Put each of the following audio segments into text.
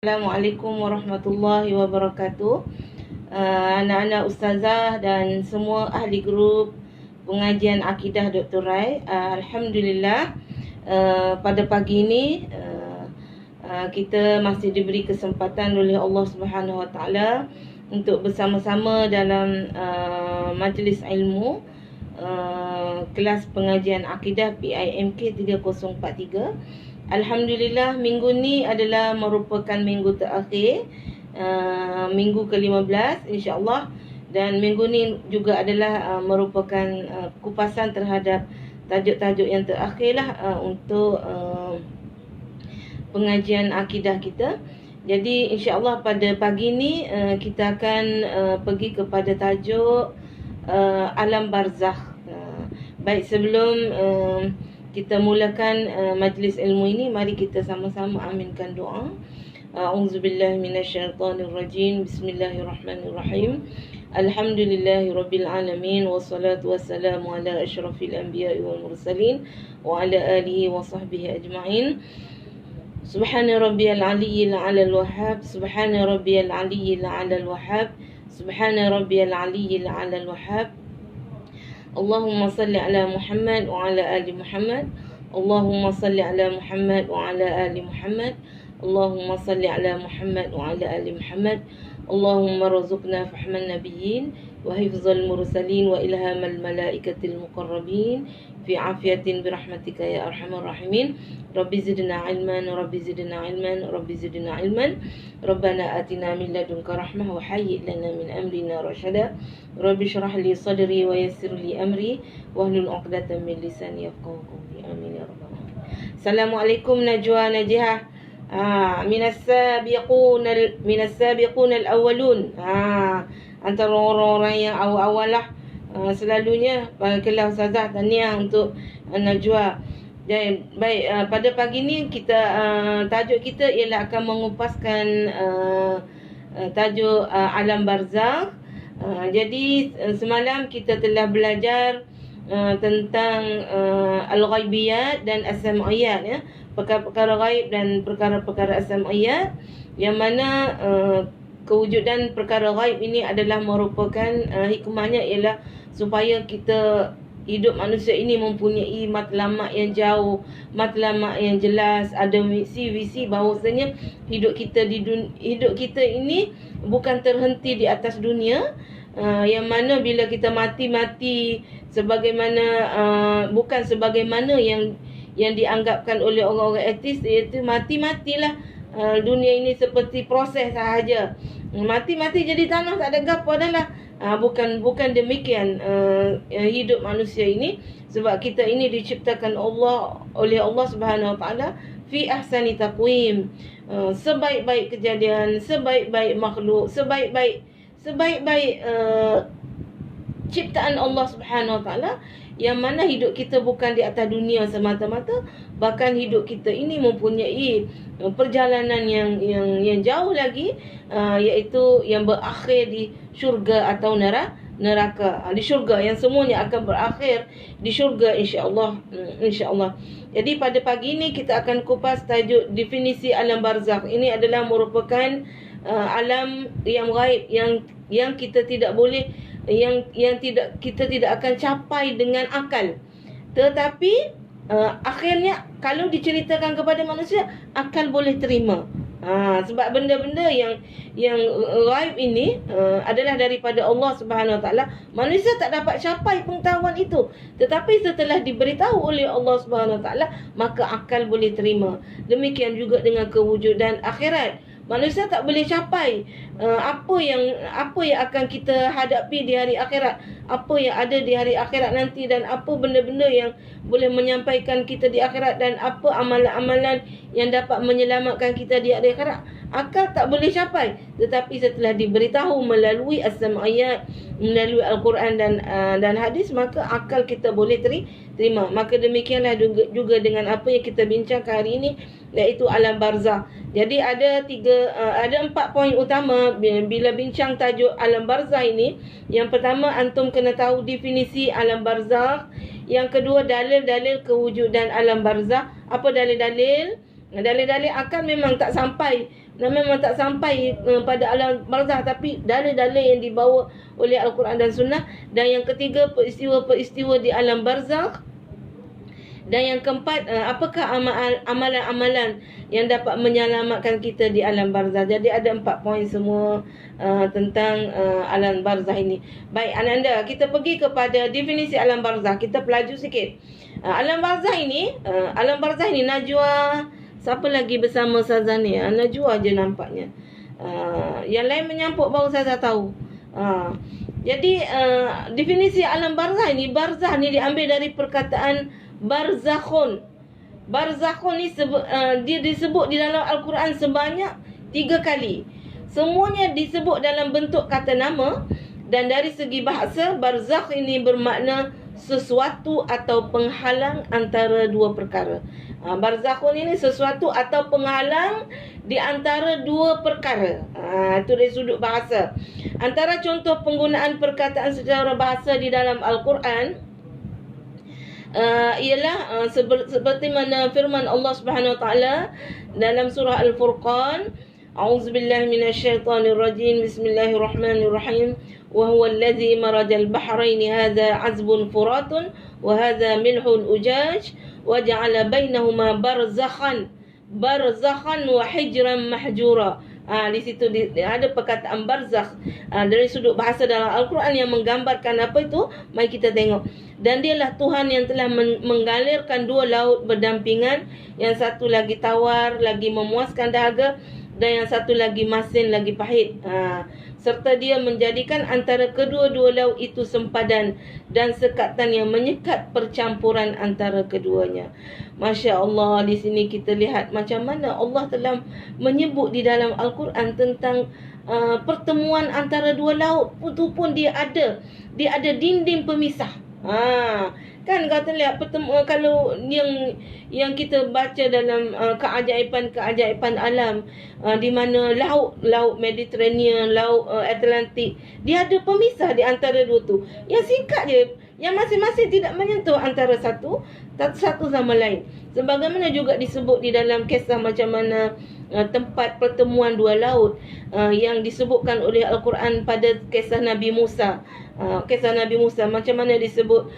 Assalamualaikum warahmatullahi wabarakatuh. Anak-anak ustazah dan semua ahli grup pengajian akidah Dr. Rai. Alhamdulillah, pada pagi ini kita masih diberi kesempatan oleh Allah Subhanahu Wa Taala untuk bersama-sama dalam majlis ilmu kelas pengajian akidah PIMK 3043. Alhamdulillah, minggu ni adalah merupakan minggu terakhir, minggu ke-15 insya-Allah, dan minggu ni juga adalah merupakan kupasan terhadap tajuk-tajuk yang terakhir lah untuk pengajian akidah kita. Jadi insya-Allah pada pagi ni kita akan pergi kepada tajuk alam barzakh. Baik, sebelum kita mulakan majlis ilmu ini, mari kita sama-sama aminkan doa. A'udzubillahi minasyaitonirrajim. Bismillahirrahmanirrahim. Alhamdulillahirabbil alamin, wassalatu wassalamu ala asyrafil anbiya'i wal mursalin wa ala alihi wa sahbihi ajma'in. Subhana rabbiyal aliyyil 'alal wahhab, subhana rabbiyal aliyyil 'alal wahhab, subhana rabbiyal aliyyil 'alal wahhab. Allahumma salli ala Muhammad wa ala ali Muhammad. Allahumma salli ala Muhammad wa ala ali Muhammad. Allahumma salli ala Muhammad wa ala ali Muhammad. Allahumma rzuqna fahman nabiyyin wa hifzal mursalin wa ilhamal malaikatil muqarrabin fi afiyatin birahmatika ya arhamar rahimin. Rabbi zidna ilman, Rabbi zidna ilman, Rabbi zidna ilman. Rabbana atina min ladunka rahmah wa hayyi lana min amrina rashada. Rabbi shrah li sadri wa yassir li amri wahlul 'uqdatam min lisani yafqahu qawli. Amin ya rabbal alamin. Assalamualaikum Najwa Najihah. Minas sabiqun al-awwalun. Antara orang-orang yang awal-awal lah. Selalunya baiklah ustazah, tahniah untuk Najwa. Dan baik, pada pagi ni kita tajuk kita ialah akan mengupaskan tajuk alam barzakh. Jadi semalam kita telah belajar tentang al-ghaibiyat dan as-sam'iyat, ya, perkara-perkara ghaib dan perkara-perkara as-sam'iyat, yang mana kewujudan perkara ghaib ini adalah merupakan hikmahnya ialah supaya kita hidup manusia ini mempunyai matlamat yang jauh, matlamat yang jelas, ada visi bahawasanya hidup kita ini bukan terhenti di atas dunia, yang mana bila kita mati sebagaimana bukan sebagaimana yang dianggapkan oleh orang-orang etis, iaitu matilah dunia ini seperti proses sahaja. Mati jadi tanah, tak ada gapo dah lah. Bukan demikian hidup manusia ini, sebab kita ini diciptakan oleh Allah Subhanahu Wa Taala fi ahsani taqwim, sebaik-baik kejadian, sebaik-baik makhluk, sebaik-baik ciptaan Allah Subhanahu Wa Taala, yang mana hidup kita bukan di atas dunia semata-mata, bahkan hidup kita ini mempunyai perjalanan yang jauh lagi, iaitu yang berakhir di syurga atau neraka. Di syurga, yang semuanya akan berakhir di syurga insya-Allah. Jadi pada pagi ini kita akan kupas tajuk definisi alam barzakh. Ini adalah merupakan alam yang gaib, yang kita tidak boleh, kita tidak akan capai dengan akal. Tetapi akhirnya kalau diceritakan kepada manusia, akal boleh terima. Sebab benda-benda yang gaib ini adalah daripada Allah Subhanahu Wa Taala. Manusia tak dapat capai pengetahuan itu, tetapi setelah diberitahu oleh Allah Subhanahu Wa Taala, maka akal boleh terima. Demikian juga dengan kewujudan akhirat. Manusia tak boleh capai apa yang akan kita hadapi di hari akhirat, apa yang ada di hari akhirat nanti, dan apa benda-benda yang boleh menyampaikan kita di akhirat, dan apa amalan-amalan yang dapat menyelamatkan kita di hari akhirat. Akal tak boleh capai, tetapi setelah diberitahu melalui as-sam'iyat, melalui Al-Quran dan hadis, maka akal kita boleh terima. Maka demikianlah juga dengan apa yang kita bincangkan hari ini, iaitu alam barzakh. Jadi ada 4 poin utama bila bincang tajuk alam barzakh ini. Yang pertama, antum kena tahu definisi alam barzakh. Yang kedua, dalil-dalil kewujudan alam barzakh. Apa dalil-dalil? Dalil-dalil akal memang tak sampai dan memang tak sampai pada alam barzah, tapi dalil-dalil yang dibawa oleh Al-Quran dan Sunnah. Dan yang ketiga, peristiwa-peristiwa di alam barzakh. Dan yang keempat, apakah amalan-amalan yang dapat menyelamatkan kita di alam barzah. Jadi ada 4 poin semua tentang alam barzah ini. Baik, anda kita pergi kepada definisi alam barzah. Kita pelaju sikit. Alam barzah ini, Najwa, siapa lagi bersama Ustazah ni? Najwa je nampaknya. Yang lain menyampuk baru saya tahu. Jadi definisi alam barzah ni diambil dari perkataan barzakhun. Barzakhun ni dia disebut di dalam Al-Quran sebanyak 3 kali. Semuanya disebut dalam bentuk kata nama, dan dari segi bahasa, barzakh ini bermakna sesuatu atau penghalang antara dua perkara. Barzakhun ini sesuatu atau penghalang di antara dua perkara. Itu dari sudut bahasa. Antara contoh penggunaan perkataan secara bahasa di dalam Al-Quran ialah seperti mana firman Allah Subhanahu wa taala dalam surah Al-Furqan, a'udzubillahi minasyaitonirrajim, bismillahirrahmanirrahim, wa huwa allazi marajal bahraini hadza 'azbun furatun wa hadza milhun ujaj wa ja'ala bainahuma barzakhan wa hijran mahjura. Di situ ada perkataan barzakh dari sudut bahasa dalam Al-Quran yang menggambarkan apa itu. Mari kita tengok. Dan dialah Tuhan yang telah menggalirkan 2 laut berdampingan, yang satu lagi tawar, lagi memuaskan dahaga, dan yang satu lagi masin, lagi pahit. Serta dia menjadikan antara kedua-dua laut itu sempadan dan sekatan yang menyekat percampuran antara keduanya. Masya Allah, di sini kita lihat macam mana Allah telah menyebut di dalam Al-Quran tentang pertemuan antara 2 laut. Itu pun dia ada dinding pemisah. Kan kata lihat pertemuan, kalau yang kita baca dalam keajaiban alam, di mana laut Mediterranean, laut Atlantik, dia ada pemisah di antara dua tu. Yang singkat je, yang masing-masing tidak menyentuh antara satu sama lain. Sebagaimana juga disebut di dalam kisah macam mana tempat pertemuan 2 laut yang disebutkan oleh Al-Quran pada kisah Nabi Musa. Kisah Nabi Musa, macam mana disebut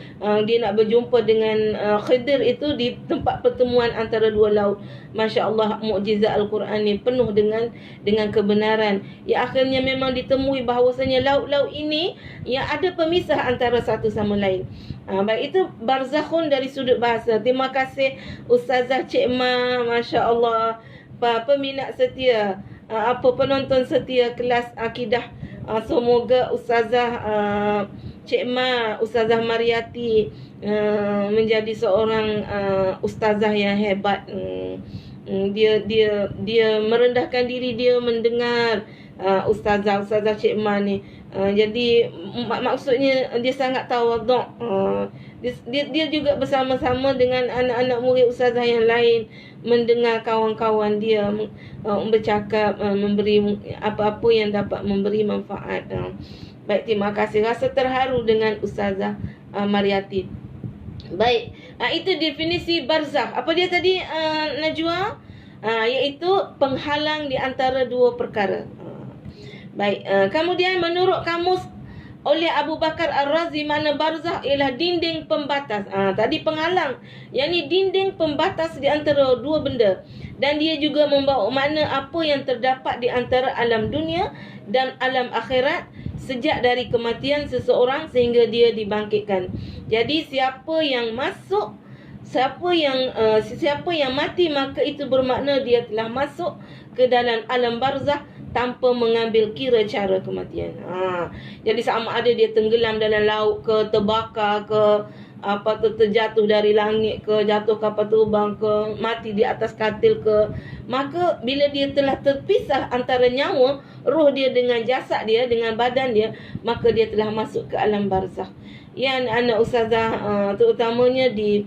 dia nak berjumpa dengan Khidir itu di tempat pertemuan antara 2 laut. Masya Allah, mukjizat Al-Quran ni penuh dengan kebenaran. Ya, akhirnya memang ditemui bahawasanya laut-laut ini yang ada pemisah antara satu sama lain. Baik, itu barzakhun dari sudut bahasa. Terima kasih Ustazah Cik Ma, Masya Allah, peminat setia, penonton setia kelas akidah. Semoga Ustazah Cik Ma, Ustazah Mariati menjadi seorang ustazah yang hebat. Dia merendahkan diri, dia mendengar Ustazah Cik Ma ni. Jadi maksudnya dia sangat tawaduk. Dia juga bersama-sama dengan anak-anak murid ustazah yang lain, mendengar kawan-kawan dia bercakap, memberi apa-apa yang dapat memberi manfaat. Baik, terima kasih. Rasa terharu dengan Ustazah Mariati. Baik, itu definisi barzakh. Apa dia tadi, Najwa? Iaitu penghalang di antara dua perkara. Baik, kemudian menurut kamus oleh Abu Bakar Ar-Razi, makna barzakh ialah dinding pembatas. Tadi penghalang, yang ni dinding pembatas di antara dua benda. Dan dia juga membawa makna apa yang terdapat di antara alam dunia dan alam akhirat sejak dari kematian seseorang sehingga dia dibangkitkan. Jadi siapa yang mati, maka itu bermakna dia telah masuk ke dalam alam barzakh tanpa mengambil kira cara kematian. Jadi sama ada dia tenggelam dalam laut ke, terbakar ke, terjatuh dari langit ke, jatuh kapal terbang ke, mati di atas katil ke, maka bila dia telah terpisah antara nyawa, roh dia dengan jasad dia, dengan badan dia, maka dia telah masuk ke alam barzakh. Ya, anak ustazah, terutamanya di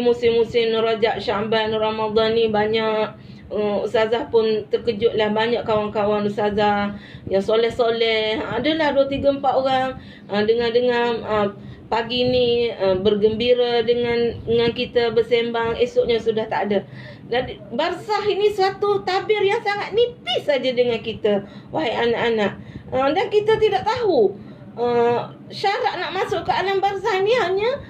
musim-musim Rajab, Syaban, Ramadan ni banyak ustazah pun terkejutlah, banyak kawan-kawan ustazah yang soleh-soleh. Adalah 2, 3, 4 orang dengar-dengar pagi ni bergembira dengan kita bersembang, esoknya sudah tak ada. Dan barzah ini satu tabir yang sangat nipis saja dengan kita, wahai anak-anak. Dan kita tidak tahu syarat nak masuk ke alam barzah ni hanya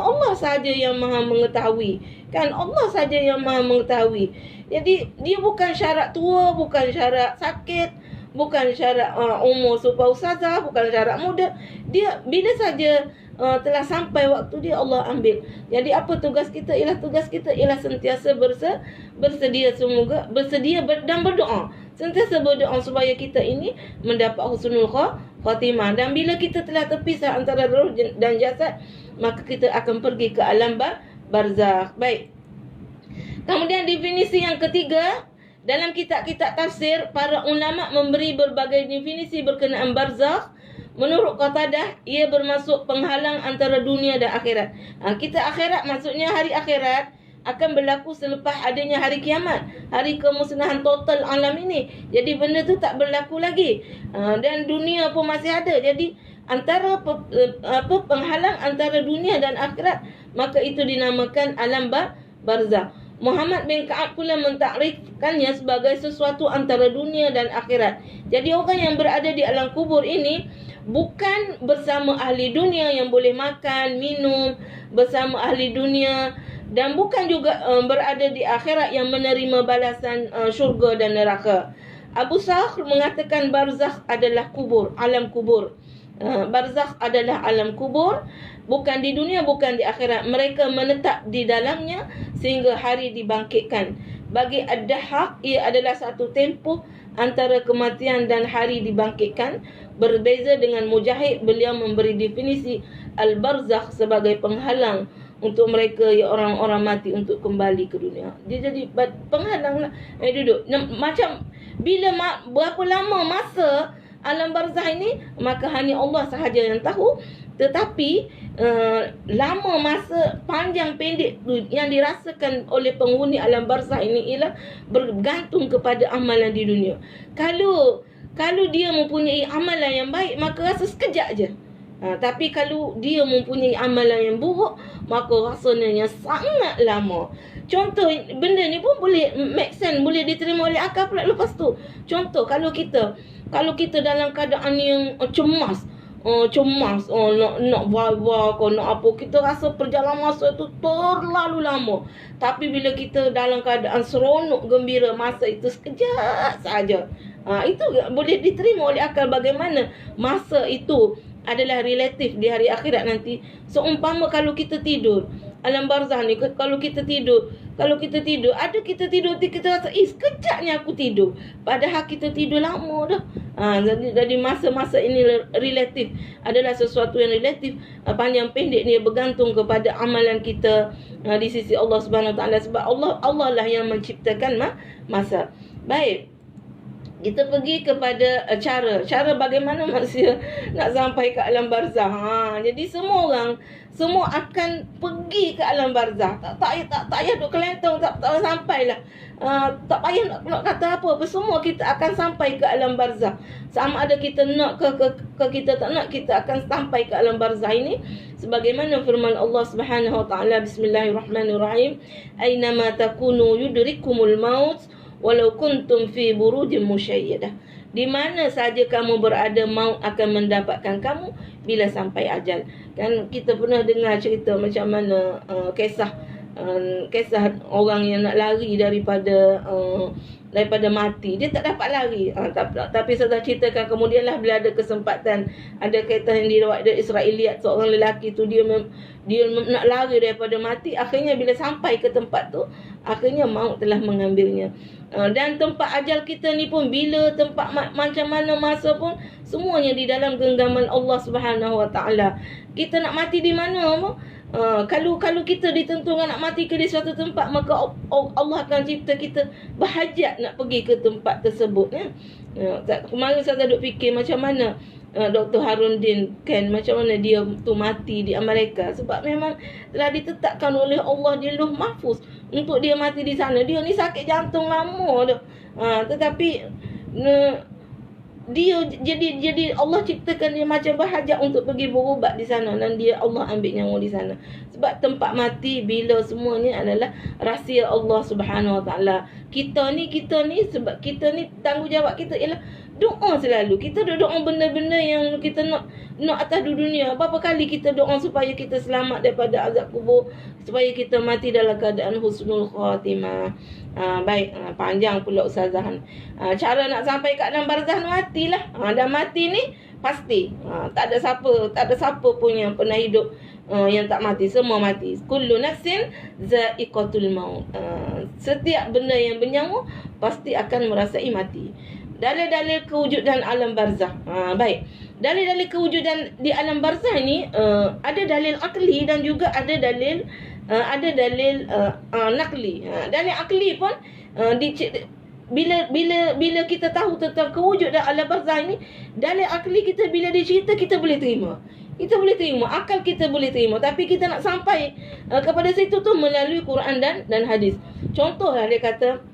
Allah saja yang Maha mengetahui. Kan, Allah saja yang Maha mengetahui. Jadi dia bukan syarat tua, bukan syarat sakit, bukan syarat umur supaya ustazah, bukan syarat muda. Dia bila saja telah sampai waktu dia, Allah ambil. Jadi apa tugas kita? Tugas kita ialah sentiasa bersedia dan berdoa. Sentiasa berdoa supaya kita ini mendapat husnul khatimah. Dan bila kita telah terpisah antara roh dan jasad, maka kita akan pergi ke alam barzakh. Baik. Kemudian definisi yang ketiga, dalam kitab-kitab tafsir, para ulama memberi berbagai definisi berkenaan barzakh. Menurut Qatadah, ia bermaksud penghalang antara dunia dan akhirat. Kita akhirat maksudnya hari akhirat akan berlaku selepas adanya hari kiamat, hari kemusnahan total alam ini. Jadi benda tu tak berlaku lagi. Dan dunia pun masih ada. Jadi antara penghalang antara dunia dan akhirat, maka itu dinamakan alam barzakh. Muhammad bin Ka'ab pula mentakrifkannya sebagai sesuatu antara dunia dan akhirat. Jadi orang yang berada di alam kubur ini bukan bersama ahli dunia yang boleh makan, minum bersama ahli dunia, dan bukan juga berada di akhirat yang menerima balasan syurga dan neraka. Abu Sakhr mengatakan barzakh adalah kubur, alam kubur. Barzakh adalah alam kubur, bukan di dunia, bukan di akhirat. Mereka menetap di dalamnya sehingga hari dibangkitkan. Bagi Ad-Dahhak, ia adalah satu tempoh antara kematian dan hari dibangkitkan. Berbeza dengan Mujahid, beliau memberi definisi Al-Barzakh sebagai penghalang untuk mereka yang orang-orang mati untuk kembali ke dunia. Dia jadi penghalang lah. Duduk macam berapa lama masa alam barzakh ini, maka hanya Allah sahaja yang tahu. Tetapi lama masa, panjang pendek yang dirasakan oleh penghuni alam barzakh ini ialah bergantung kepada amalan di dunia. Kalau dia mempunyai amalan yang baik, maka rasa sekejap je. Tapi kalau dia mempunyai amalan yang buruk, maka rasanya sangat lama. Contoh, benda ni pun boleh make sense, boleh diterima oleh akal pula lepas tu. Contoh, kalau kita dalam keadaan yang cemas, nak buat kau nak apa, kita rasa perjalanan masa itu terlalu lama. Tapi bila kita dalam keadaan seronok, gembira, masa itu sekejap saja. Itu boleh diterima oleh akal bagaimana masa itu adalah relatif di hari akhirat nanti. Seumpama kalau kita tidur alam barzakh ni, kalau kita tidur, ada kita tidur, kita rasa sekejapnya aku tidur, padahal kita tidur lama dah. Jadi masa-masa ini relatif, adalah sesuatu yang relatif. Panjang pendek ni bergantung kepada amalan kita di sisi Allah Subhanahu Wa Taala, sebab Allah lah yang menciptakan masa. Baik, kita pergi kepada cara bagaimana manusia nak sampai ke alam barzakh. Jadi semua akan pergi ke alam barzakh. Tak payah duk kelentong, tak sampailah. Tak payah nak kata apa, semua kita akan sampai ke alam barzakh. Sama ada kita nak ke kita tak nak, kita akan sampai ke alam barzakh ini. Sebagaimana firman Allah Subhanahu Wa Taala, Bismillahirrahmanirrahim, Aynama takunu yudrikumul maut walau kuntum fi burujin musyayyadah. Di mana saja kamu berada, maut akan mendapatkan kamu bila sampai ajal. Kan kita pernah dengar cerita macam mana kisah orang yang nak lari daripada mati. Dia tak dapat lari. Tapi saya ceritakan kemudianlah bila ada kesempatan, ada kisah yang diriwayatkan dari Israiliyat, seorang lelaki tu dia nak lari daripada mati. Akhirnya bila sampai ke tempat tu, akhirnya maut telah mengambilnya. Dan tempat ajal kita ni pun, bila tempat macam mana masa pun, semuanya di dalam genggaman Allah Subhanahu Wa Taala. Kita nak mati di mana? Kalau kita ditentukan nak mati ke di suatu tempat, maka Allah akan cipta kita berhajat nak pergi ke tempat tersebut. Kemarin saya duk fikir macam mana Dr. Harundin Ken, macam mana dia tu mati di Amerika, sebab memang telah ditetapkan oleh Allah di Lauh Mahfuz. untuk dia mati di sana. Dia ni sakit jantung lama dah. Tetapi dia jadi Allah ciptakan dia macam berhajat untuk pergi berubat di sana, dan dia Allah ambil nyawa di sana. Sebab tempat mati bila semuanya adalah rahsia Allah Subhanahu Wa Taala. Kita ni sebab kita ni tanggungjawab kita ialah doa selalu. Kita doa benda-benda yang kita nak atas dunia. Berapa kali kita doa supaya kita selamat daripada azab kubur, supaya kita mati dalam keadaan husnul khatimah. Panjang pula Ustazah. Cara nak sampai ke alam barzah, matilah. Dan mati ni pasti. Tak ada siapa pun yang pernah hidup yang tak mati. Semua mati. Kullu nafsin za'iqatul maut. Setiap benda yang bernyawa pasti akan merasai mati. Dalil-dalil kewujudan alam barzah. Dalil-dalil kewujudan di alam barzah ni ada dalil akli dan juga ada dalil nakli. Dalil akli pun bila kita tahu tentang kewujudan alam barzah ni, dalil akli kita bila dia cerita kita boleh terima. Kita boleh terima, akal kita boleh terima, tapi kita nak sampai kepada situ tu melalui Quran dan hadis. Contohlah dia kata,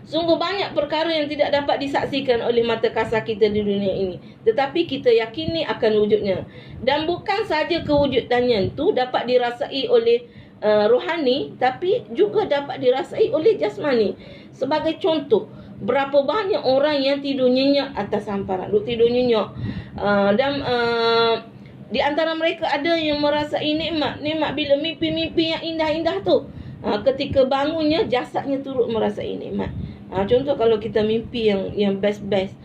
sungguh banyak perkara yang tidak dapat disaksikan oleh mata kasar kita di dunia ini, tetapi kita yakini akan wujudnya. Dan bukan saja kewujudannya itu dapat dirasai oleh rohani, tapi juga dapat dirasai oleh jasmani. Sebagai contoh, berapa banyak orang yang tidur nyenyak atas hamparan, tidur nyenyak, dan di antara mereka ada yang merasai nikmat bila mimpi-mimpi yang indah-indah tu. Ketika bangunnya, jasadnya turut merasai nikmat. Contoh kalau kita mimpi yang best-best,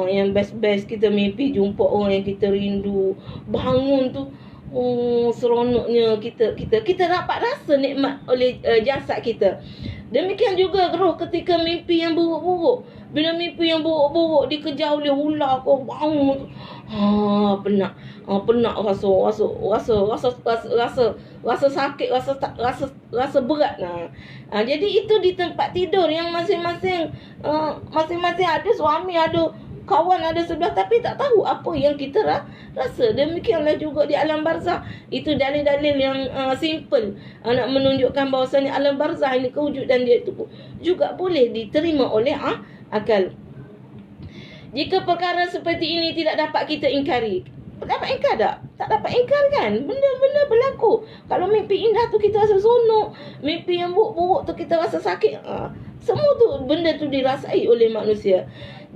yang best-best, kita mimpi jumpa orang yang kita rindu, bangun tu seronoknya kita dapat rasa nikmat oleh jasad kita. Demikian juga roh ketika mimpi yang buruk-buruk. Bila mimpi yang buruk-buruk dikejar oleh ular, kau bangun tu, penat rasa sakit, rasa berat. Jadi itu di tempat tidur yang masing-masing ada suami, ada kawan, ada sebelah, tapi tak tahu apa yang kita rasa. Demikianlah juga di alam barzah. Itu dalil-dalil yang simple nak menunjukkan bahawasanya alam barzah ini kewujudan dia itu juga boleh diterima oleh akal. Jika perkara seperti ini tidak dapat kita ingkari, dapat ingkar tak? Tak dapat ingkar kan? Benda-benda berlaku. Kalau mimpi indah tu kita rasa seronok, mimpi yang buruk-buruk tu kita rasa sakit. Semua tu benda tu dirasai oleh manusia.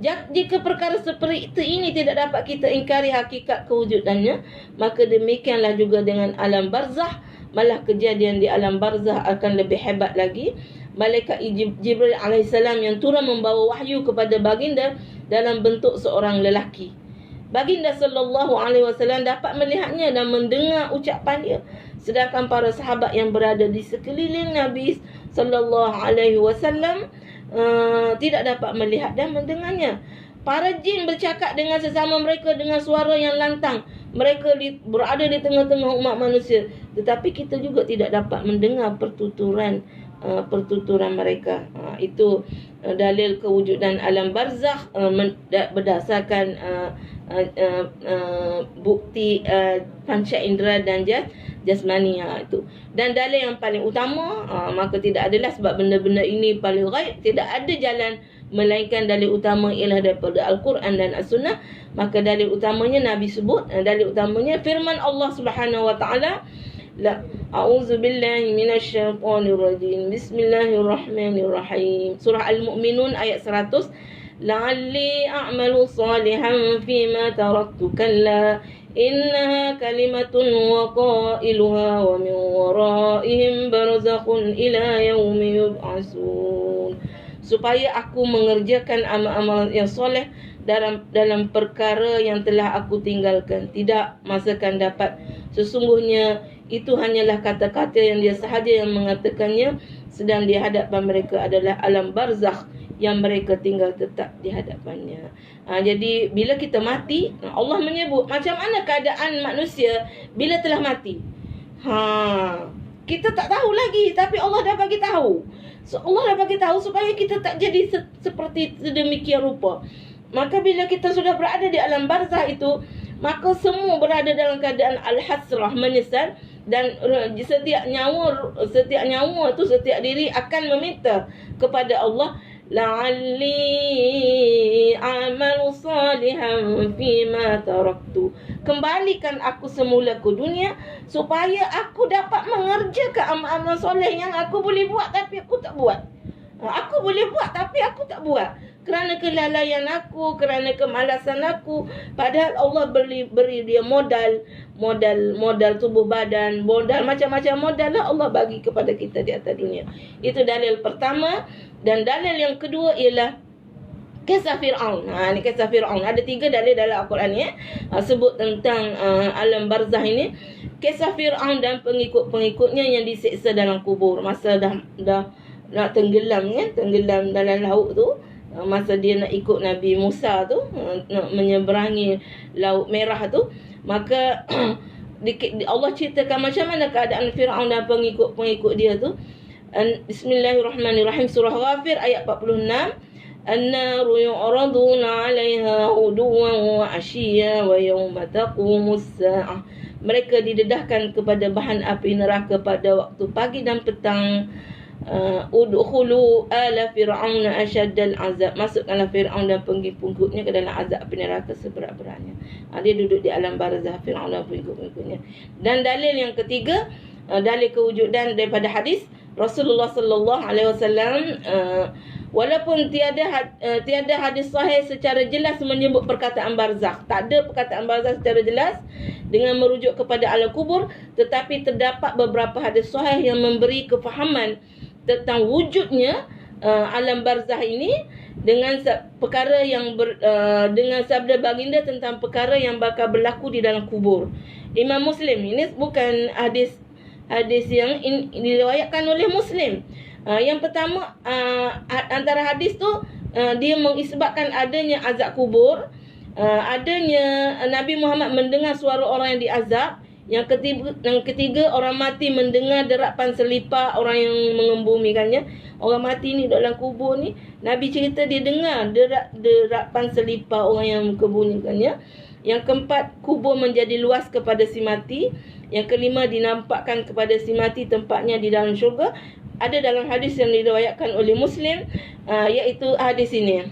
Jika perkara seperti ini tidak dapat kita ingkari hakikat kewujudannya, maka demikianlah juga dengan alam barzah. Malah kejadian di alam barzah akan lebih hebat lagi. Malaikat Jibril alaihissalam yang turun membawa wahyu kepada baginda dalam bentuk seorang lelaki. Baginda sallallahu alaihi wasallam dapat melihatnya dan mendengar ucapan dia, sedangkan para sahabat yang berada di sekeliling Nabi sallallahu alaihi wasallam tidak dapat melihat dan mendengarnya. Para jin bercakap dengan sesama mereka dengan suara yang lantang. Mereka berada di tengah-tengah umat manusia, tetapi kita juga tidak dapat mendengar pertuturan mereka. Itu dalil kewujudan alam barzakh berdasarkan bukti panca indera dan jasmani itu. Dan dalil yang paling utama, maka tidak adalah sebab benda-benda ini paling ghaib, tidak ada jalan melainkan dalil utama ialah daripada Al-Quran dan As-Sunnah. Maka dalil utamanya Nabi sebut, dalil utamanya firman Allah Subhanahu wa taala, la a'udzubillahi minasyaitonirrajim, bismillahirrahmanirrahim, surah Al-Mu'minun ayat 100, la'alli a'malu salihan fima taraktu kalla innaha kalimatun wa qailuha wa min waraihim barzakhun ila yaumi yub'asun. Supaya aku mengerjakan amal-amal yang soleh dalam perkara yang telah aku tinggalkan. Tidak masa akan dapat. Sesungguhnya itu hanyalah kata-kata yang dia sahaja yang mengatakannya, sedang di hadapan mereka adalah alam barzakh yang mereka tinggal tetap di hadapannya. Jadi bila kita mati, Allah menyebut macam mana keadaan manusia bila telah mati. Kita tak tahu lagi, tapi Allah dah bagi tahu. Allah dah bagi tahu supaya kita tak jadi seperti sedemikian rupa. Maka bila kita sudah berada di alam barzah itu, maka semua berada dalam keadaan al-hasrah, menyesal, Dan setiap nyawa tu, setiap diri akan meminta kepada Allah, la'alli a'malu salihan fima taraktu, kembalikan aku semula ke dunia supaya aku dapat mengerjakan amal-amal soleh yang aku boleh buat tapi aku tak buat. Aku boleh buat tapi aku tak buat kerana kelalaian aku, kerana kemalasan aku. Padahal Allah beri dia modal tubuh badan, modal macam-macam modal lah Allah bagi kepada kita di atas dunia. Itu dalil pertama. Dan dalil yang kedua ialah kisah Fir'aun. Ni kisah Fir'aun. Ada 3 dalil dalam Al-Quran ni sebut tentang alam barzah ini. Kisah Fir'aun dan pengikut-pengikutnya yang diseksa dalam kubur masa dah nak tenggelam dalam laut tu. Masa dia nak ikut Nabi Musa tu, nak menyeberangi Laut Merah tu, maka Allah ceritakan macam mana keadaan Fir'aun dan pengikut-pengikut dia tu. Bismillahirrahmanirrahim, surah Ghafir ayat 46. An-naru yu'raduna 'alaiha ghuduwan wa 'ashiyya wa yawma taqumus sa'ah. Mereka didedahkan kepada bahan api neraka pada waktu pagi dan petang. Udkhulu ala fir'auna asyaddal azab, masukkanlah Fir'aun dan pengikutnya ke dalam azab api neraka seberat-beratnya. Dia duduk di alam barzah, Fir'aun dan pengikutnya. Dan dalil yang ketiga, dalil kewujudan daripada hadis Rasulullah sallallahu alaihi wasallam, walaupun tiada hadis sahih secara jelas menyebut perkataan barzakh, tak ada perkataan barzakh secara jelas dengan merujuk kepada alam kubur, tetapi terdapat beberapa hadis sahih yang memberi kefahaman tentang wujudnya alam barzakh ini dengan perkara yang dengan sabda baginda tentang perkara yang bakal berlaku di dalam kubur. Imam Muslim, ini bukan hadis yang diriwayatkan oleh Muslim. Yang pertama, antara hadis tu dia mengisbatkan adanya azab kubur, adanya Nabi Muhammad mendengar suara orang yang diazab. Yang ketiga, orang mati mendengar derapan selipar orang yang mengembumikannya. Orang mati ni dalam kubur ni, Nabi cerita dia dengar derapan selipar orang yang mengembumikannya. Yang keempat, kubur menjadi luas kepada si mati. Yang kelima, dinampakkan kepada si mati tempatnya di dalam syurga. Ada dalam hadis yang diriwayatkan oleh Muslim, iaitu hadis ini.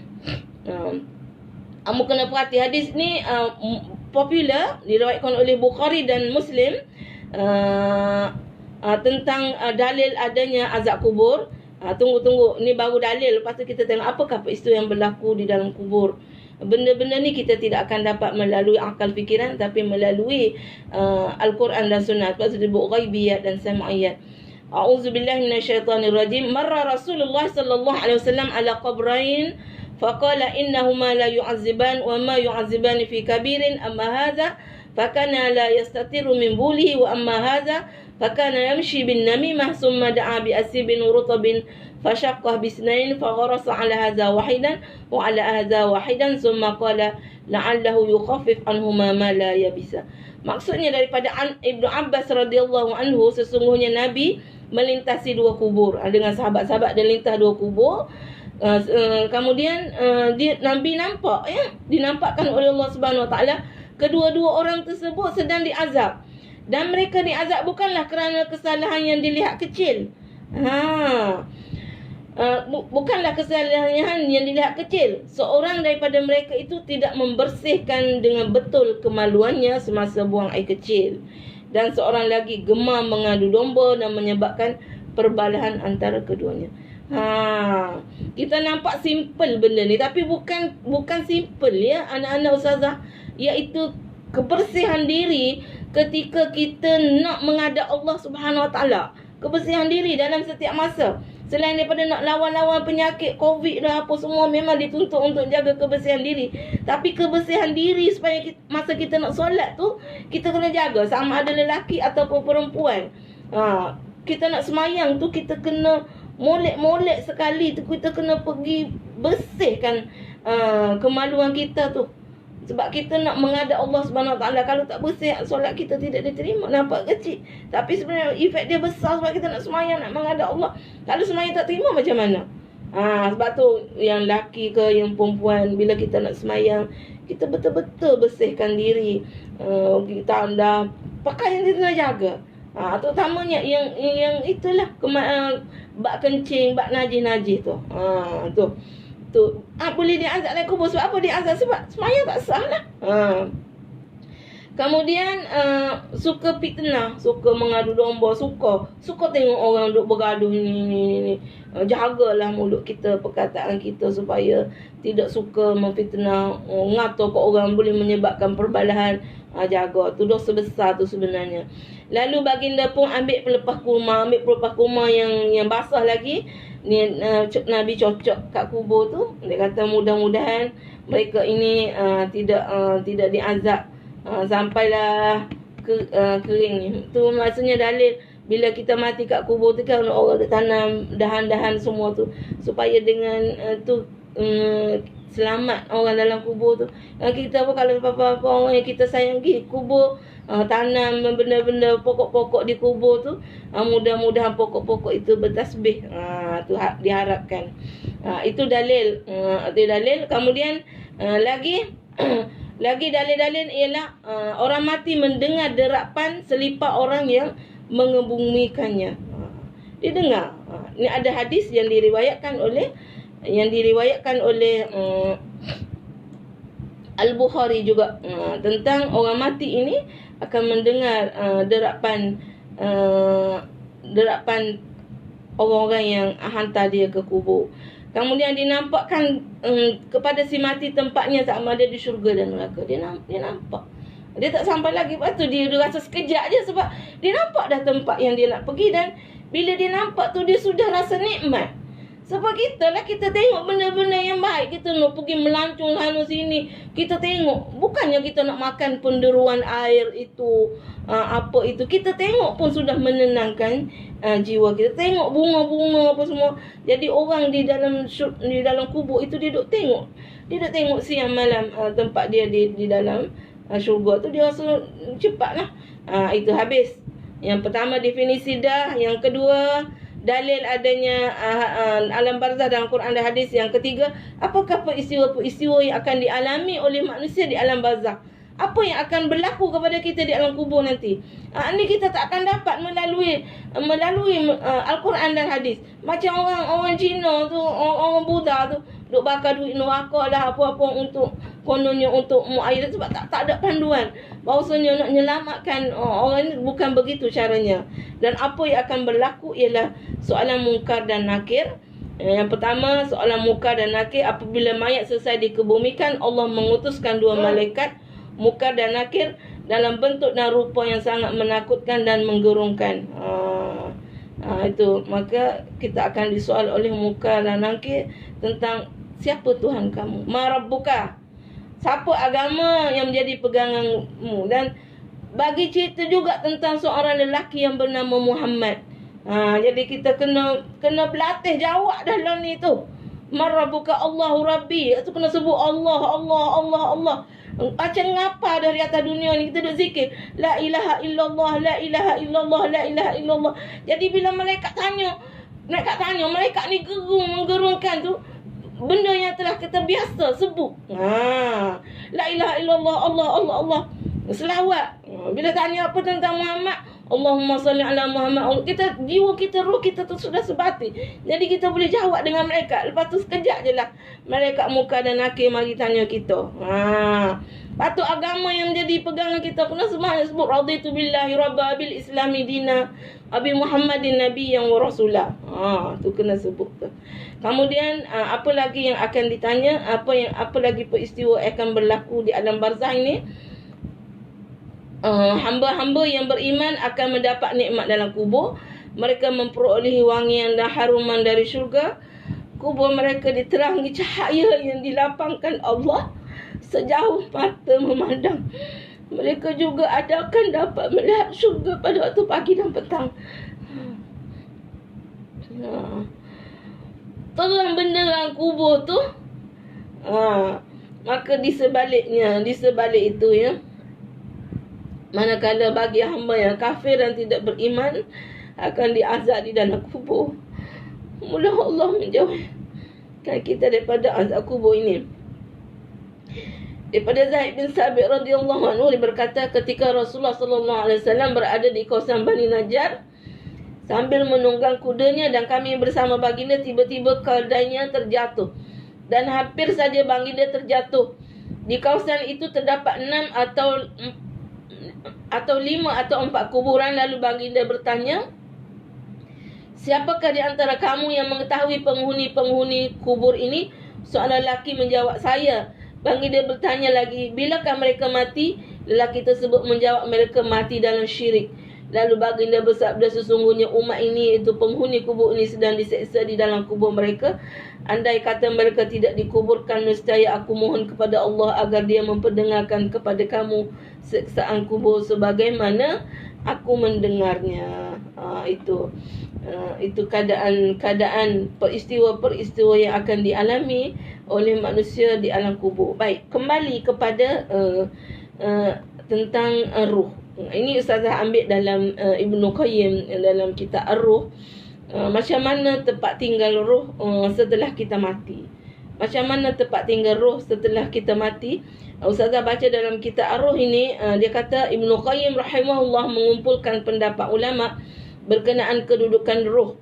Kamu kena perhati, hadis ni popular, diriwayatkan oleh Bukhari dan Muslim, tentang dalil adanya azab kubur. Tunggu, ni baru dalil. Lepas tu kita tengok apakah peristiwa yang berlaku di dalam kubur. Benda-benda ni kita tidak akan dapat melalui akal fikiran, tapi melalui Al-Quran dan Sunnah. Sebab itu disebut ghaibiyat dan sam'iyat. A'udzubillahi minasyaitanirrajim. Marra Rasulullah sallallahu alaihi wasallam ala qabrain faqala innahuma la yu'azziban wa ma yu'azzibani fi kabirin, amma hadha fakana la yastatiru min bulihi wa amma hadha fakana yamshi bin namimah thumma da'a bi asibin rutabin fashaqqah bisnain fagharasa ala hadha wahidan wa ala hadha wahidan thumma qala la'allahu yukhaffif anhuma ma la yabisa. Maksudnya daripada Ibnu Abbas radhiyallahu anhu, sesungguhnya Nabi melintasi 2 kubur. Dengan sahabat-sahabat dia lintas 2 kubur. Kemudian Nabi nampak, dinampakkan oleh Allah Subhanahu Wa Taala kedua-dua orang tersebut sedang diazab. Dan mereka diazab bukanlah kerana kesalahan yang dilihat kecil. Bukanlah kesalahan yang dilihat kecil. Seorang daripada mereka itu tidak membersihkan dengan betul kemaluannya semasa buang air kecil. Dan seorang lagi gemar mengadu domba dan menyebabkan perbalahan antara keduanya. Kita nampak simple benda ni, tapi bukan simple ya anak-anak ustazah, iaitu kebersihan diri ketika kita nak menghadap Allah Subhanahu Wa Taala. Kebersihan diri dalam setiap masa. Selain daripada nak lawan-lawan penyakit COVID dah apa semua, memang dituntut untuk jaga kebersihan diri. Tapi kebersihan diri supaya masa kita nak solat tu, kita kena jaga. Sama ada lelaki ataupun perempuan. Kita nak semayang tu, kita kena molek-molek sekali tu. Kita kena pergi bersihkan kemaluan kita tu. Sebab kita nak menghadap Allah Subhanahu Wa Taala. Kalau tak bersih, solat kita tidak diterima. Nampak kecil, tapi sebenarnya efek dia besar. Sebab kita nak semayang, nak menghadap Allah. Kalau semayang tak terima, macam mana? Sebab tu yang lelaki ke yang perempuan, bila kita nak semayang, kita betul-betul bersihkan diri. Kita dah pakaian kita nak jaga. Terutamanya yang itulah bak kencing, bak najis tu. Tu boleh diazab dalam kubur. Sebab apa diazab? Sebab semaya tak sah lah. Kemudian suka fitnah, suka mengadu domba, suka tengok orang duk bergaduh ni. Jagalah mulut kita, perkataan kita supaya tidak suka memfitnah, ngatur ke orang, boleh menyebabkan perbalahan. Jaga, tu dosa besar tu sebenarnya. Lalu baginda pun ambil pelepah kurma yang basah lagi. Ni Nabi cocok kat kubur tu. Dia kata mudah-mudahan mereka ini tidak diazab sampailah kering ni. Tu maksudnya dalil bila kita mati kat kubur tu kan orang dah tanam dahan-dahan semua tu supaya dengan selamat orang dalam kubur tu. Kita pun kalau apa-apa orang yang kita sayangi kubur, tanam benda-benda pokok-pokok di kubur tu, mudah-mudahan pokok-pokok itu bertasbih. Tu diharapkan. Itu dalil. Kemudian lagi dalil-dalil ialah orang mati mendengar derapan selipar orang yang mengebumikannya. Dia dengar. Ini ada hadis yang diriwayatkan oleh Al-Bukhari juga tentang orang mati ini akan mendengar derapan orang-orang yang hantar dia ke kubur. Kemudian dinampakkan kepada si mati tempatnya sama ada di syurga dan neraka. Dia nampak. Dia tak sampai lagi. Lepas tu dia rasa sekejap je sebab dia nampak dah tempat yang dia nak pergi. Dan bila dia nampak tu dia sudah rasa nikmat. Sebab kita tengok benda-benda yang baik. Kita nak pergi melancong sana sini. Kita tengok. Bukannya kita nak makan penderuan air itu. Apa itu. Kita tengok pun sudah menenangkan jiwa kita. Tengok bunga-bunga apa semua. Jadi orang di dalam kubur itu dia duk tengok. Dia duk tengok siang malam tempat dia di dalam syurga tu. Dia rasa cepatlah. Itu habis. Yang pertama definisi dah. Yang kedua dalil adanya alam barzah dalam Quran dan hadis. Yang ketiga, apakah peristiwa-peristiwa yang akan dialami oleh manusia di alam barzah? Apa yang akan berlaku kepada kita di alam kubur nanti? Ini kita tak akan dapat melalui Al-Quran dan hadis. Macam orang Cina tu, orang Buddha tu duk bakar duit neraka lah apa-apa untuk kononnya untuk muayyad, sebab tak ada panduan bahawasanya nak menyelamatkan orang ni bukan begitu caranya. Dan apa yang akan berlaku ialah soalan mungkar dan nakir. Yang pertama, soalan mungkar dan nakir. Apabila mayat selesai dikebumikan, Allah mengutuskan dua malaikat mungkar dan nakir dalam bentuk dan rupa yang sangat menakutkan dan menggerungkan. Itu maka kita akan disoal oleh mungkar dan nakir tentang siapa Tuhan kamu, ma rabbuka, siapa agama yang menjadi peganganmu. Dan bagi cerita juga tentang seorang lelaki yang bernama Muhammad. Jadi kita kena berlatih jawab dalam ni tu. Ma rabbuka, Allahu Rabbi. Itu kena sebut Allah. Macam ngapa dari atas dunia ni kita duk zikir la ilaha illallah, la ilaha illallah, la ilaha illallah. Jadi bila malaikat tanya, malaikat ni menggerungkan tu benda yang telah kita biasa sebut. La ilaha illallah, Allah. Selawat. Bila tanya apa tentang Muhammad, Allahumma salli ala Muhammad. Jiwa kita, roh kita tu sudah sebati. Jadi kita boleh jawab dengan malaikat. Lepas tu sekejap je lah malaikat muka dan nakir mari tanya kita. Patut agama yang menjadi pegangan kita. Kena semuanya sebut raditu billahi rabba bil islami dina abi Muhammadin nabiyyan wa rasulah. Tu kena sebut tu. Kemudian apa lagi yang akan ditanya? Apa lagi peristiwa akan berlaku di alam barzah ini? Hamba-hamba yang beriman akan mendapat nikmat dalam kubur. Mereka memperolehi wangian dan haruman dari syurga. Kubur mereka diterangi cahaya yang dilapangkan Allah sejauh mata memandang. Mereka juga akan dapat melihat syurga pada waktu pagi dan petang. Terang benderang kubur tu. Maka di sebalik itu ya, manakala bagi hamba yang kafir dan tidak beriman akan diazab di dalam kubur. Mudah Allah menjauhkan kita daripada azab kubur ini. Daripada Zaid bin Sabit radhiyallahu anhu, dia berkata ketika Rasulullah sallallahu alaihi wasallam berada di kawasan Bani Najjar sambil menunggang kudanya dan kami bersama baginda, tiba-tiba keldainya terjatuh dan hampir saja baginda terjatuh. Di kawasan itu terdapat 6 atau 5 atau 4 kuburan. Lalu baginda bertanya, siapakah di antara kamu yang mengetahui penghuni-penghuni kubur ini? Seorang lelaki menjawab, saya. Baginda bertanya lagi, bilakah mereka mati? Lelaki tersebut menjawab, mereka mati dalam syirik. Lalu baginda bersabda, sesungguhnya umat ini, iaitu penghuni kubur ini, sedang diseksa di dalam kubur mereka. Andai kata mereka tidak dikuburkan, nescaya aku mohon kepada Allah agar dia memperdengarkan kepada kamu seksaan kubur sebagaimana aku mendengarnya. Itu keadaan peristiwa yang akan dialami oleh manusia di alam kubur. Baik, kembali kepada tentang ruh. Ini Ustazah ambil dalam Ibnu Qayyim dalam kitab Ar-Ruh. Macam mana tempat tinggal ruh setelah kita mati. Macam mana tempat tinggal ruh setelah kita mati. Ustazah baca dalam kitab Ar-Ruh ini, dia kata Ibnu Qayyim rahimahullah mengumpulkan pendapat ulama berkenaan kedudukan ruh.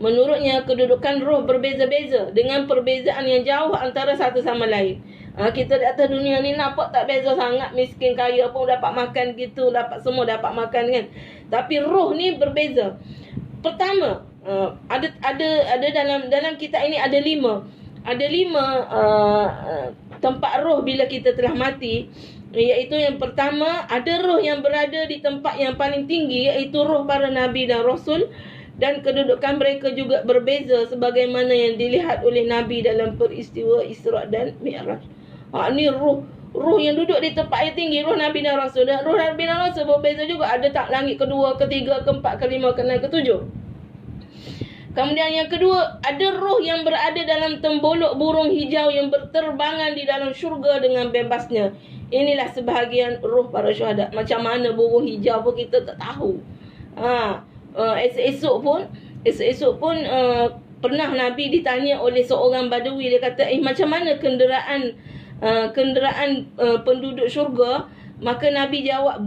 Menurutnya kedudukan ruh berbeza-beza dengan perbezaan yang jauh antara satu sama lain. Kita di atas dunia ni nampak tak beza sangat, miskin kaya pun dapat makan gitu, semua dapat makan kan. Tapi roh ni berbeza. Pertama, ada dalam kitab ini ada 5 tempat roh bila kita telah mati. Iaitu yang pertama, ada roh yang berada di tempat yang paling tinggi, iaitu roh para nabi dan rasul, dan kedudukan mereka juga berbeza sebagaimana yang dilihat oleh nabi dalam peristiwa Isra dan Mi'raj. Ni roh yang duduk di tempat yang tinggi, roh nabi dan rasul. Dan roh nabi dan rasul berbeza juga, ada tak langit kedua, ketiga, keempat, kelima, keenam, ketujuh. Kemudian yang kedua, ada roh yang berada dalam tembolok burung hijau yang berterbangan di dalam syurga dengan bebasnya. Inilah sebahagian roh para syuhada. Macam mana burung hijau pun kita tak tahu. Esok pun pernah Nabi ditanya oleh seorang Badawi. Dia kata, macam mana kenderaan penduduk syurga? Maka Nabi jawab,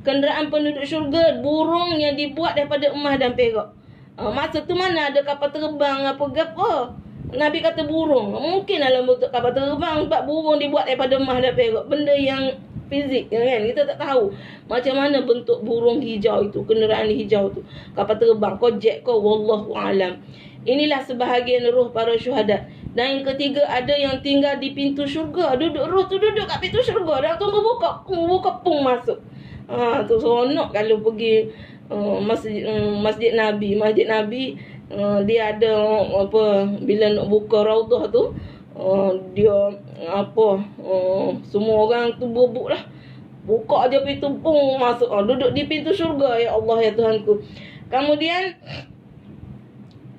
kenderaan penduduk syurga, burung yang dibuat daripada emas dan perak. Masa tu mana ada kapal terbang apa-apa. Nabi kata burung. Mungkin dalam bentuk kapal terbang, sebab burung dibuat daripada emas dan perak. Benda yang fizik kan, kita tak tahu macam mana bentuk burung hijau itu, kenderaan hijau tu, kapal terbang kau jet kau, wallahu alam. Inilah sebahagian roh para syuhada. Dan yang ketiga, ada yang tinggal di pintu syurga. Roh tu duduk kat pintu syurga dan tunggu buka pung masuk. Tu seronok kalau pergi masjid Nabi. Dia ada bila nak buka raudhah tu, dia semua orang tu bubuk lah, buka je pintu pung masuk, duduk di pintu syurga. Ya Allah, ya Tuhanku. Kemudian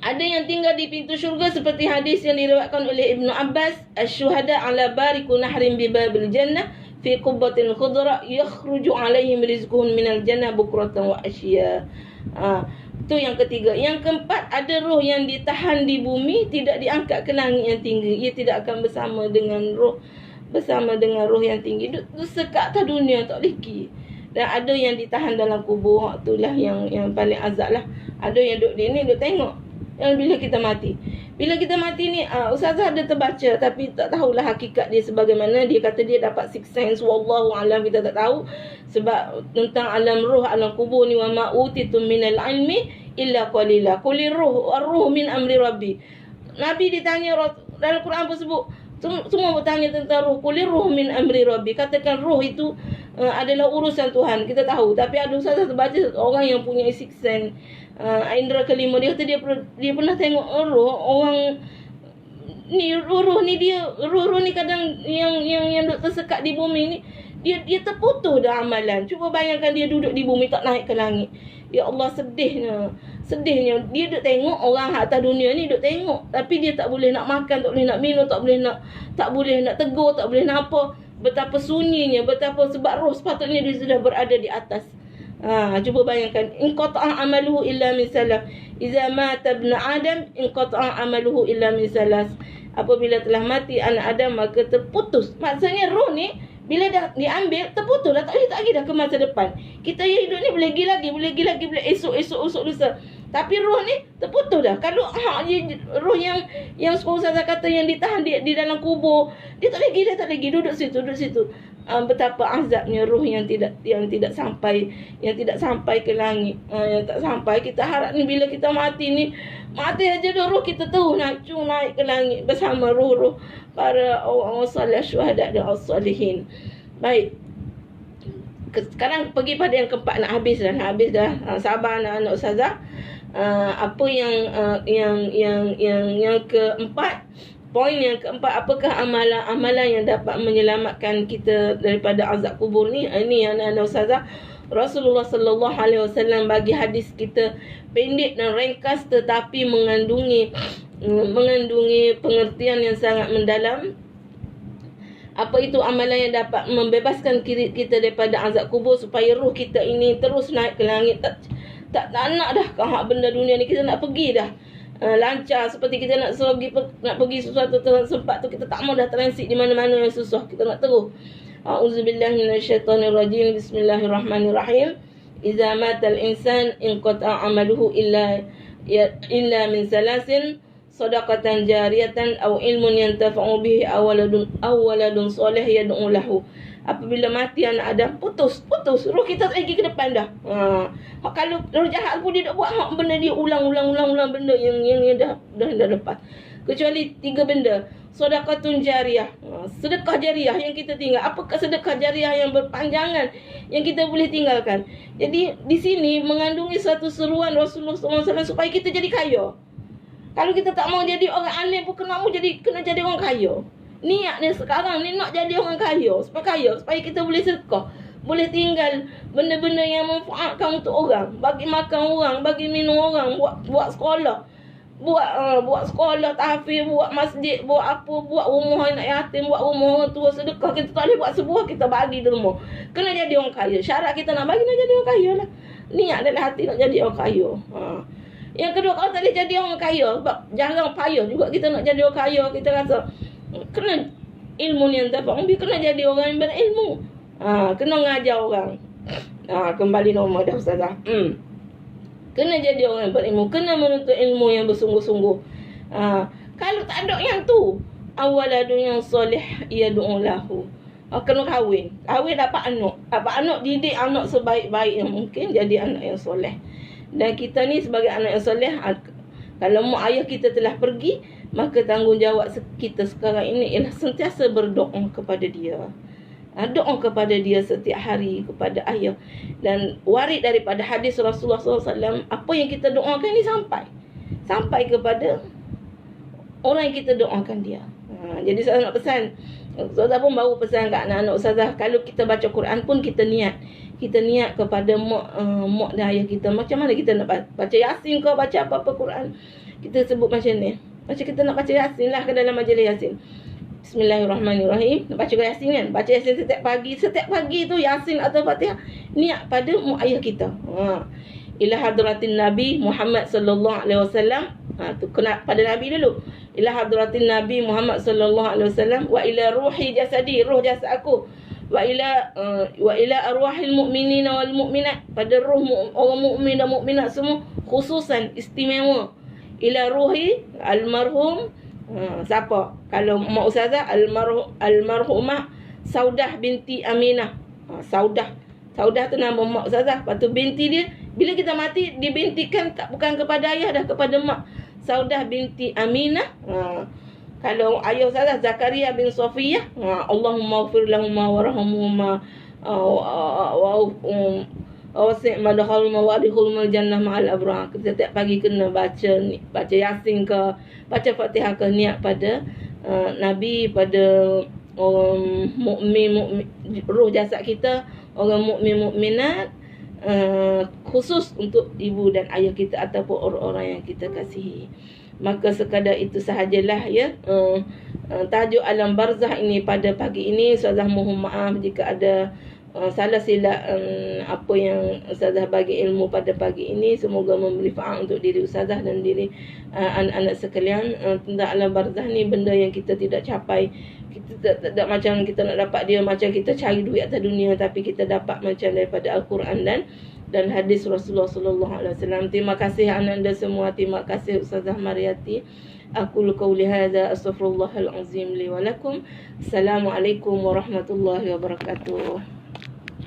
ada yang tinggal di pintu syurga seperti hadis yang diriwayatkan oleh Ibnu Abbas, asy-syuhada ala bariku nahrin bi babil jannah fi qubbatin khudra yakhruju alaihim rizquhum minal jannah bukratan wa asya. Itu yang ketiga. Yang keempat, ada roh yang ditahan di bumi, tidak diangkat ke langit yang tinggi. Ia tidak akan bersama dengan roh yang tinggi. Duduk sekat atas dunia, tak boleh pergi. Dan ada yang ditahan dalam kubur. Itulah yang paling azab lah. Ada yang duduk di ni, duduk tengok yang bila kita mati. Bila kita mati ni, Ustazah ada terbaca, tapi tak tahulah hakikat dia sebagaimana. Dia kata dia dapat sixth sense, wallahu alam, kita tak tahu. Sebab tentang alam ruh, alam kubur ni, wa ma utitum minal ilmi illa qalila. Qulir ruh min amri rabbi. Nabi ditanya dalam Quran pun sebut, semua bertanya tentang ruh. Qulir ruh min amri rabbi. Katakan ruh itu adalah urusan Tuhan. Kita tahu. Tapi ada Ustazah terbaca orang yang punya sixth sense, indera kelima, dia kata dia pernah tengok roh orang ni. Roh ni kadang yang duduk tersekat di bumi ni, dia terputus dah amalan. Cuba bayangkan dia duduk di bumi, tak naik ke langit. Ya Allah, sedihnya dia duduk tengok orang atas dunia ni, duduk tengok, tapi dia tak boleh nak makan, tak boleh nak minum, tak boleh nak tegur, tak boleh nak apa. Betapa sunyinya, betapa, sebab roh sepatutnya dia sudah berada di atas. Cuba bayangkan, inqata'a amaluhu illa min salas. Iza mata ibn Adam inqata'a amaluhu illa min salas. Apabila telah mati anak Adam maka terputus. Maksudnya roh ni bila dah diambil terputus dah, tak boleh lagi dah ke masa depan. Kita yang hidup ni boleh pergi lagi, boleh esok lusa. Tapi roh ni terputus dah. Kalau roh yang Ustaz kata yang ditahan di dalam kubur, dia tak lagi duduk situ. Betapa azabnya roh yang tidak sampai ke langit, yang tak sampai. Kita harap ni bila kita mati aja dah roh kita terus naik ke langit bersama roh-roh para orang salih, syuhada dan as-salihin. Baik. Sekarang pergi pada yang keempat, nak habis dah. Sabar anak-anak ustazah. Apa yang keempat, poin yang keempat, apakah amalan yang dapat menyelamatkan kita daripada azab kubur ni? Ini anak-anak ustazah, Rasulullah sallallahu alaihi wasallam bagi hadis kita pendek dan ringkas tetapi mengandungi pengertian yang sangat mendalam. Apa itu amalan yang dapat membebaskan kita daripada azab kubur supaya roh kita ini terus naik ke langit? Tak nak dah hak benda dunia ni, kita nak pergi dah lancar. Seperti kita nak pergi sesuatu tempat tu, kita tak mau dah transit di mana-mana yang susah, kita nak terus. A'udzubillahi minasyaitonirrajim. Bismillahirrahmanirrahim. Idza matal insan inqata'a amaluhu illa min salasin sadaqatan jariyatan aw ilmun yantafa'u bihi aw waladun salih yad'u lahu. Apabila mati anak Adam, putus roh kita lagi ke depan dah. Kalau roh jahat pun dia tak buat hak benda dia ulang benda yang dah lepas. Kecuali 3 benda. Sedekahun jariah, sedekah jariah yang kita tinggal. Apakah sedekah jariah yang berpanjangan yang kita boleh tinggalkan? Jadi di sini mengandungi satu seruan Rasulullah SAW supaya kita jadi kaya. Kalau kita tak mau jadi orang alim pun kena jadi orang kaya. Niat ni sekarang ni nak jadi orang kaya, supaya kita boleh sedekah, boleh tinggal benda-benda yang memanfaatkan untuk orang, bagi makan orang, bagi minum orang, buat sekolah, buat sekolah tahfiz, buat masjid, buat rumah anak yatim, buat rumah orang tua, sedekah. Kita tak boleh buat sebuah kita bagi di rumah. Kena jadi orang kaya. Syarat kita nak bagi nak jadi orang kaya lah. Niat dalam hati nak jadi orang kaya. Yang kedua, kalau tak boleh jadi orang kaya, sebab jarang payah juga kita nak jadi orang kaya, kita rasa kena ilmu yang dapat, kena jadi orang yang berilmu. Kena ngajar orang. Kembali normal dah ustazah. Kena jadi orang yang berilmu, kena menuntut ilmu yang bersungguh-sungguh. Kalau tak ada yang tu, awaladun yang soleh yad'u lahu. Kena kahwin dapat anak, didik anak sebaik-baik yang mungkin jadi anak yang soleh. Dan kita ni sebagai anak yang soleh, kalau mak ayah kita telah pergi, maka tanggungjawab kita sekarang ini ialah sentiasa berdoa kepada dia. Doa kepada dia setiap hari, kepada ayah. Dan warid daripada hadis Rasulullah SAW, apa yang kita doakan ini sampai kepada orang yang kita doakan dia. Jadi saya nak pesan, Ustazah pun baru pesan kat anak-anak Ustazah, kalau kita baca Quran pun kita niat kepada mak dan ayah kita. Macam mana kita nak baca Yasin ke, baca apa-apa Quran, kita sebut macam ni. Macam kita nak baca Yasin lah ke dalam majlis Yasin. Bismillahirrahmanirrahim. Nak baca Yasin kan? Baca Yasin setiap pagi tu Yasin atau Fatihah. Niat pada mak ayah kita. Ila hadratin Nabi Muhammad sallallahu alaihi wasallam. Tu kena pada Nabi dulu. Ila hadratin Nabi Muhammad sallallahu alaihi wasallam wa ila ruhi jasadi, roh jasad aku. Wa ila arwahil mu'minin wal mu'minat, pada roh orang mukmin dan mukminat semua, khususan istimewa. Ila ruhi almarhum, siapa? Kalau mak ustazah, almarhumah Saudah binti Aminah. Saudah tu nama mak ustazah. Lepas tu binti dia, bila kita mati dibintikan bukan kepada ayah dah, kepada mak. Saudah binti Aminah. Kalau ayah ustazah Zakaria bin Sofiyah, Allahumma ighfir lahumma warhamhumma wasi' madkhalhumma wa adkhilhumul jannah ma'al abrar. Setiap pagi kena baca Yasin ke, baca Fatihah ke, niat pada Nabi, pada orang mukmin, roh jasad kita, orang mukmin mukminat, khusus untuk ibu dan ayah kita ataupun orang-orang yang kita kasihi. Maka sekadar itu sahajalah ya tajuk alam barzah ini pada pagi ini. Ustazah mohon maaf jika ada salah silap apa yang Ustazah bagi ilmu pada pagi ini. Semoga memberi faedah untuk diri Ustazah dan diri anak-anak sekalian. Tentang alam barzah ni benda yang kita tidak capai. Kita tak macam kita nak dapat dia macam kita cari duit atas dunia, tapi kita dapat macam daripada Al-Quran dan hadis Rasulullah sallallahu alaihi wasallam. Terima kasih anda semua. Terima kasih Ustazah Mariati. Aku qauli hadza astaghfirullahal azim li wa lakum. Assalamualaikum warahmatullahi wabarakatuh.